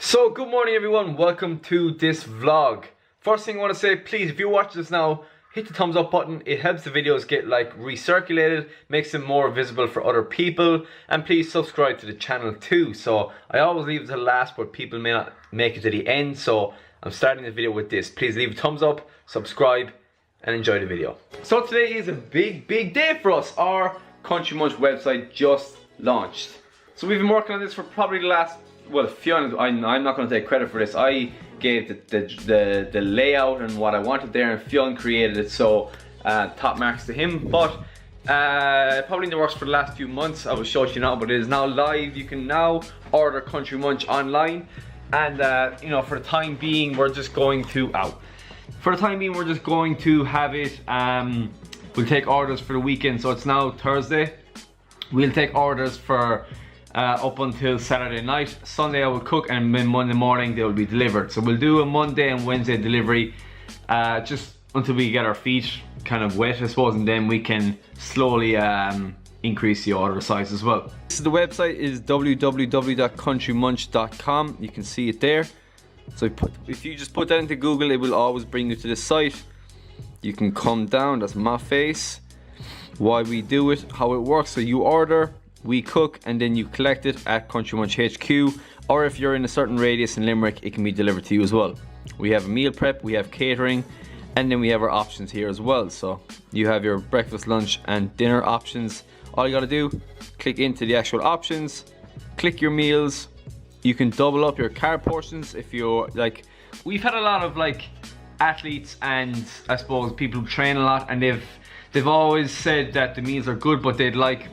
So good morning everyone, welcome to this vlog. First thing I want to say, please, if you're watching this now, hit the thumbs up button. It helps the videos get like recirculated, makes them more visible for other people, and please subscribe to the channel too. So I always leave it to the last, but people may not make it to the end, so I'm starting the video with this. Please leave a thumbs up, subscribe, and enjoy the video. So today is a big day for us. Our Country Munch website just launched. So we've been working on this for probably the last, well, Fiona, I'm not going to take credit for this. I gave the layout and what I wanted there, and Fiona created it, so top marks to him. But probably in the works for the last few months. I will show you now, but it is now live. You can now order Country Munch online, and you know, for the time being, we're just going to have it. We'll take orders for the weekend, so it's now Thursday. We'll take orders for up until Saturday night. Sunday I will cook, and then Monday morning they will be delivered. So we'll do a Monday and Wednesday delivery just until we get our feet kind of wet, I suppose, and then we can slowly increase the order size as well. The website is www.countrymunch.com. You can see it there. So if you just put that into Google, it will always bring you to this site. You can come down, that's my face, why we do it, how it works. So you order, we cook, and then you collect it at Country Munch HQ, or if you're in a certain radius in Limerick, it can be delivered to you as well. We have a meal prep, we have catering, and then we have our options here as well. So you have your breakfast, lunch, and dinner options. All you gotta do, click into the actual options, click your meals. You can double up your carb portions if you're like, we've had a lot of like athletes and I suppose people who train a lot, and they've always said that the meals are good, but they'd like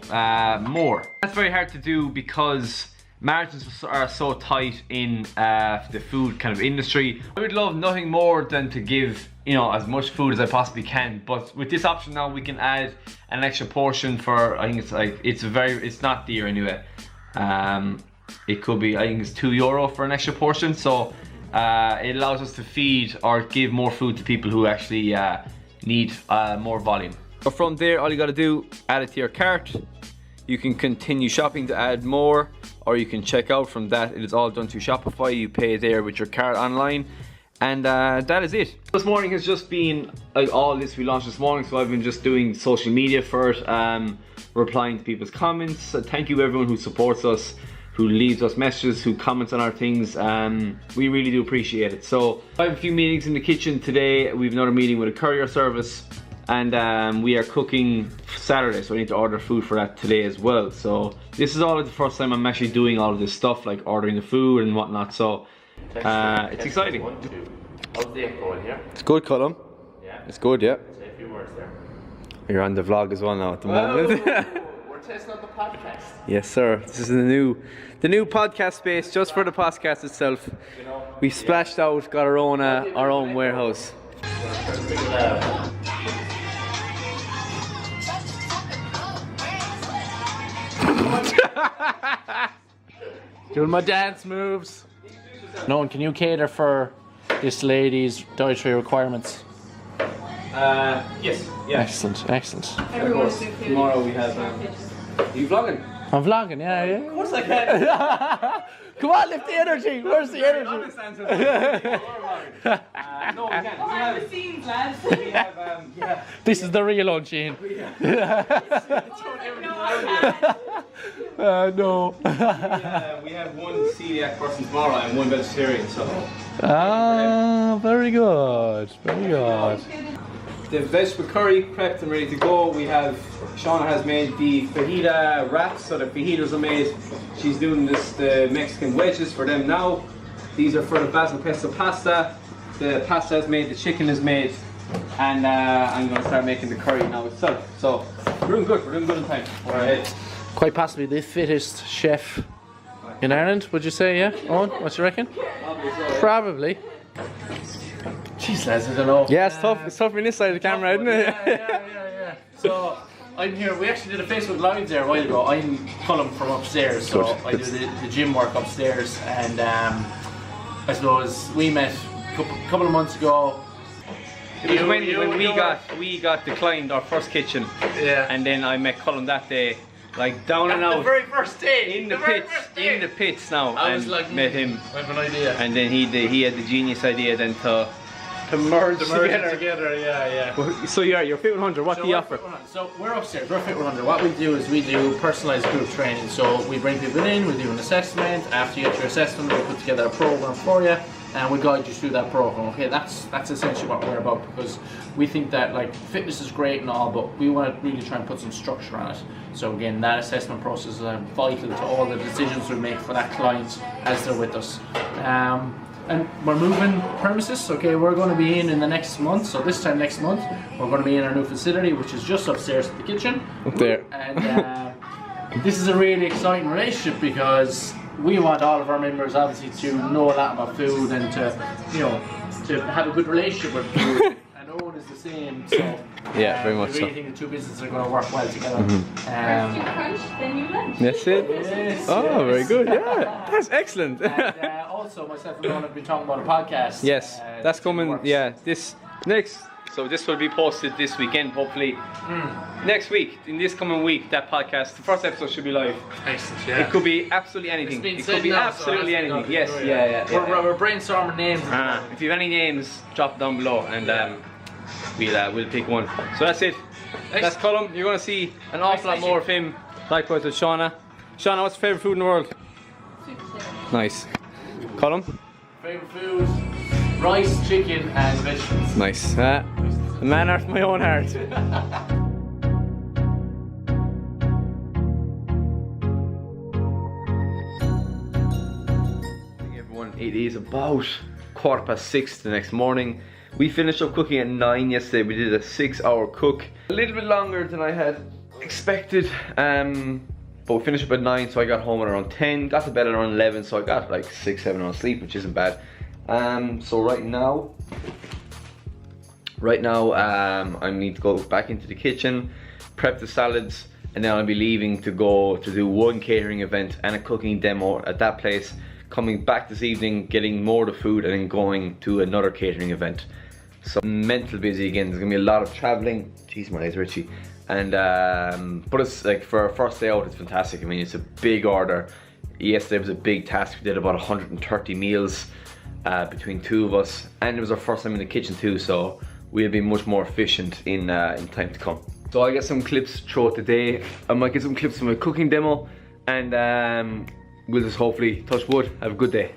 more. That's very hard to do because margins are so tight in the food kind of industry. I would love nothing more than to give, you know, as much food as I possibly can, but with this option now we can add an extra portion for, I think it's like, it's not dear anyway. It could be, I think it's €2 for an extra portion, so it allows us to feed or give more food to people who actually need more volume. So from there, all you gotta do, add it to your cart. You can continue shopping to add more, or you can check out from that. It is all done through Shopify. You pay there with your cart online, and that is it. This morning has just been like all this we launched this morning, so I've been just doing social media for it, replying to people's comments. So thank you everyone who supports us, who leaves us messages, who comments on our things. We really do appreciate it. So I have a few meetings in the kitchen today. We have another meeting with a courier service, and we are cooking Saturday, so I need to order food for that today as well. So this is all the first time I'm actually doing all of this stuff, like ordering the food and whatnot. So it's exciting. How's the echo in here? It's good, Colum. Yeah. It's good, yeah. Say a few words there. You're on the vlog as well now at the moment. We're testing out the podcast. Yes, sir. This is the new podcast space just for the podcast itself. You know, We splashed out, got our own warehouse. Doing my dance moves. Nolan, can you cater for this lady's dietary requirements? Yes, yeah. Excellent, excellent. Of course. Tomorrow we have. Are you vlogging? I'm vlogging, yeah. Of course I can. Come on, lift the energy. Where's the energy? Honest answer. No, we can't. Behind the scenes, lads. We have yeah. This is the real one, Sheehan. No. We have one celiac person tomorrow and one vegetarian. So. Ah, very good, very good. The vegetable curry prepped and ready to go. We have, Shauna has made the fajita wraps, so the fajitas are made. She's doing the Mexican wedges for them now. These are for the basil pesto pasta. The pasta is made, the chicken is made, and I'm going to start making the curry now itself. So we're doing good in time. All right. Quite possibly the fittest chef in Ireland, would you say, yeah? Owen, what you reckon? Probably. Jeez, lads, I don't know. Yeah, it's tough. It's tough on this side of the camera, isn't it? Yeah. So I'm here. We actually did a Facebook Live there a while ago. I'm Colum from upstairs, so I do the gym work upstairs, and I suppose we met a couple of months ago. It was when we got declined our first kitchen, Yeah. and then I met Colin that day like down and The out very first day. in the pits now, I was and like, met him. I have an idea. And then he had the genius idea then to merge together, yeah. So you're Fit 100. What do you offer? So we're upstairs. We're Fit 100. What we do is we do personalised group training. So we bring people in, we do an assessment. After you get your assessment, we put together a program for you, and we guide you through that program. Okay, that's essentially what we're about, because we think that like fitness is great and all, but we want to really try and put some structure on it. So again, that assessment process is vital to all the decisions we make for that client as they're with us. And we're moving premises. Okay, we're going to be in the next month. So this time next month, we're going to be in our new facility, which is just upstairs at the kitchen. Up there. And this is a really exciting relationship, because we want all of our members obviously to know a lot about food and to have a good relationship with food. And Owen is the same. So yeah, very much I really so. think the two businesses are going to work well together. First you crunch, then you lunch. That's it. Yes, Oh, yes. very good. Yeah, that's excellent. And also, myself and Owen have been talking about a podcast. Yes, that's coming. works. Yeah, this next. So this will be posted this weekend, hopefully. Next week, in this coming week, that podcast, the first episode should be live. Excellent, yeah. It could be absolutely anything. It could be absolutely anything. Yes, yeah. We're brainstorming names. If you have any names, drop it down below, and we'll pick one. So that's it. That's Colm. You're gonna see an awful lot more of him. Likewise with Shauna. Shauna, what's your favourite food in the world? Nice. Colm? Favorite food: rice, chicken, and vegetables. Nice. A man after my own heart. Everyone, it is about 6:15 the next morning. We finished up cooking at 9 yesterday. We did a 6-hour cook. A little bit longer than I had expected. But we finished up at 9, so I got home at around 10. Got to bed at around 11, so I got like 6-7 hours sleep, which isn't bad. So right now I need to go back into the kitchen, prep the salads, and then I'll be leaving to go to do one catering event and a cooking demo at that place. Coming back this evening, getting more of the food, and then going to another catering event. So mental busy again. There's gonna be a lot of traveling. Jeez, my eyes are itchy. And but it's like, for our first day out, it's fantastic. I mean, it's a big order. Yesterday was a big task. We did about 130 meals between two of us, and it was our first time in the kitchen too. So we'll be much more efficient in time to come. So I'll get some clips throughout the day. I might get some clips from my cooking demo, and we'll just hopefully, touch wood, have a good day.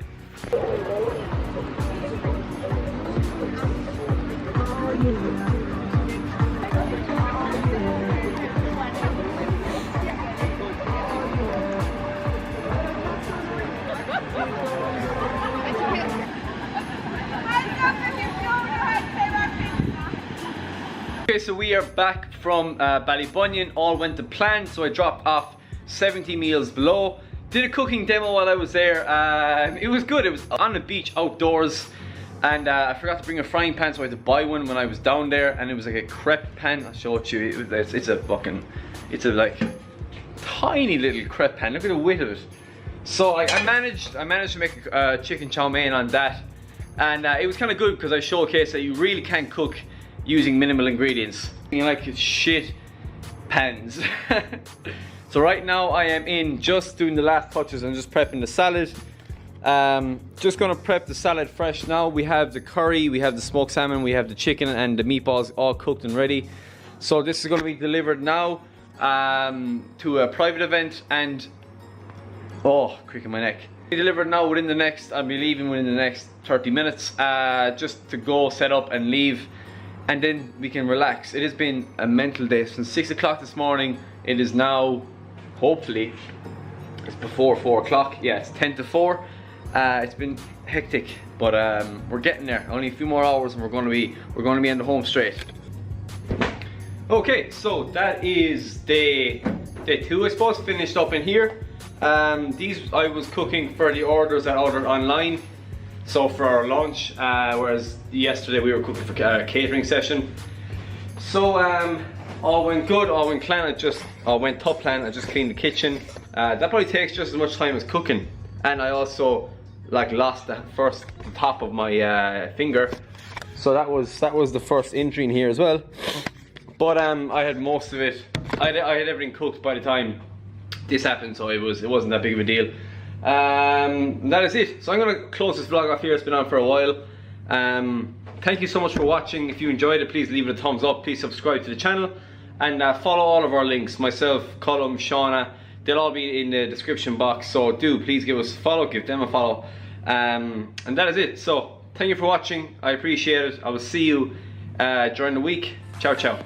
Okay, so we are back from Ballybunion. All went to plan, so I dropped off 70 meals below. Did a cooking demo while I was there. It was good. It was on the beach, outdoors, and I forgot to bring a frying pan, so I had to buy one when I was down there. And it was like a crepe pan. I'll show it to you. It's a like tiny little crepe pan. Look at the width of it. So I managed to make a chicken chow mein on that, and it was kind of good because I showcased that you really can cook using minimal ingredients. You like shit pans. So right now I am in just doing the last touches and just prepping the salad. Just gonna prep the salad fresh now. We have the curry, we have the smoked salmon, we have the chicken and the meatballs all cooked and ready. So this is gonna be delivered now to a private event, and oh, crick in my neck. Delivered now within the next, I'll be leaving within the next 30 minutes just to go set up and leave, and then we can relax. It has been a mental day since 6 o'clock this morning. It is now, hopefully, it's before 4 o'clock. Yeah, it's 10 to 4. It's been hectic, but we're getting there. Only a few more hours and we're going to be on the home straight. Okay, so that is day 2, I suppose, finished up in here. These I was cooking for the orders I ordered online, so for our lunch, whereas yesterday we were cooking for a catering session. So all went good, all went plan. All went top plan. I just cleaned the kitchen. That probably takes just as much time as cooking, and I also lost the top of my finger, so that was the first injury in here as well. But I had most of it. I had everything cooked by the time this happened, so it wasn't that big of a deal. That is it. So I'm gonna close this vlog off here. It's been on for a while. Thank you so much for watching. If you enjoyed it, please leave it a thumbs up. Please subscribe to the channel and follow all of our links. Myself, Colum, Shauna, they'll all be in the description box. So do please give us a follow, give them a follow. And that is it. So thank you for watching. I appreciate it. I will see you during the week. Ciao, ciao.